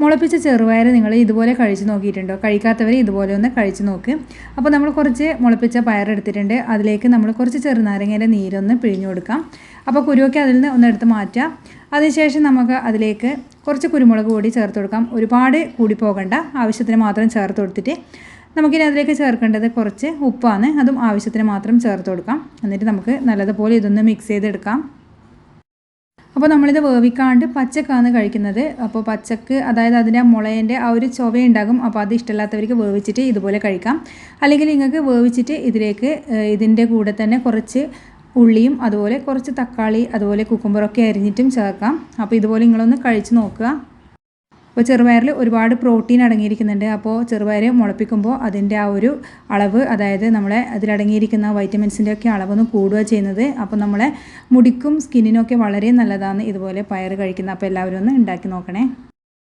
മുളപ്പിച്ച ചെറുപയർ നിങ്ങൾ ഇതുപോലെ കഴിച്ച് നോക്കിയിട്ടുണ്ടോ? കഴിക്കാത്തവർ ഇതുപോലെ ഒന്ന് കഴിച്ച് നോക്ക്. അപ്പോൾ നമ്മൾ കുറച്ച് മുളപ്പിച്ച പയറെടുത്തിട്ടുണ്ട്. അതിലേക്ക് നമ്മൾ കുറച്ച് ചെറുനാരങ്ങയുടെ നീരൊന്ന് പിഴിഞ്ഞു കൊടുക്കാം. അപ്പോൾ കുരുവൊക്കെ അതിൽ നിന്ന് ഒന്നെടുത്ത് മാറ്റാം. അതിനുശേഷം നമുക്ക് അതിലേക്ക് കുറച്ച് കുരുമുളക് പൊടി ചേർത്ത് കൊടുക്കാം. ഒരുപാട് കൂടി പോകണ്ട, ആവശ്യത്തിന് മാത്രം ചേർത്ത് കൊടുത്തിട്ട് നമുക്കിനി അതിലേക്ക് ചേർക്കേണ്ടത് കുറച്ച് ഉപ്പാണ്. അതും ആവശ്യത്തിന് മാത്രം ചേർത്ത് കൊടുക്കാം. എന്നിട്ട് നമുക്ക് നല്ലതുപോലെ ഇതൊന്ന് മിക്സ് ചെയ്തെടുക്കാം. അപ്പോൾ നമ്മളിത് വേവിക്കാണ്ട് പച്ചക്കാണ് കഴിക്കുന്നത്. അപ്പോൾ പച്ചക്ക് അതായത് അതിൻ്റെ മുളേൻ്റെ ആ ഒരു ചൊവയുണ്ടാകും. അപ്പോൾ അത് ഇഷ്ടമില്ലാത്തവർക്ക് വേവിച്ചിട്ട് ഇതുപോലെ കഴിക്കാം. അല്ലെങ്കിൽ നിങ്ങൾക്ക് വേവിച്ചിട്ട് ഇതിലേക്ക് ഇതിൻ്റെ കൂടെ തന്നെ കുറച്ച് ഉള്ളിയും അതുപോലെ കുറച്ച് തക്കാളി അതുപോലെ കുക്കുംബറൊക്കെ അരിഞ്ഞിട്ടും ചേർക്കാം. അപ്പോൾ ഇതുപോലെ നിങ്ങളൊന്ന് കഴിച്ച് നോക്കുക. അപ്പോൾ ചെറുപയറിൽ ഒരുപാട് പ്രോട്ടീൻ അടങ്ങിയിരിക്കുന്നുണ്ട്. അപ്പോൾ ചെറുപയർ മുളപ്പിക്കുമ്പോൾ അതിൻ്റെ ആ ഒരു അളവ്, അതായത് നമ്മളെ അതിലടങ്ങിയിരിക്കുന്ന വൈറ്റമിൻസിൻ്റെ ഒക്കെ അളവൊന്ന് കൂടുക ചെയ്യുന്നത്. അപ്പോൾ നമ്മളെ മുടിക്കും സ്കിന്നിനൊക്കെ വളരെ നല്ലതാണ് ഇതുപോലെ പയർ കഴിക്കുന്നത്. അപ്പോൾ എല്ലാവരും ഒന്ന് ഉണ്ടാക്കി നോക്കണേ.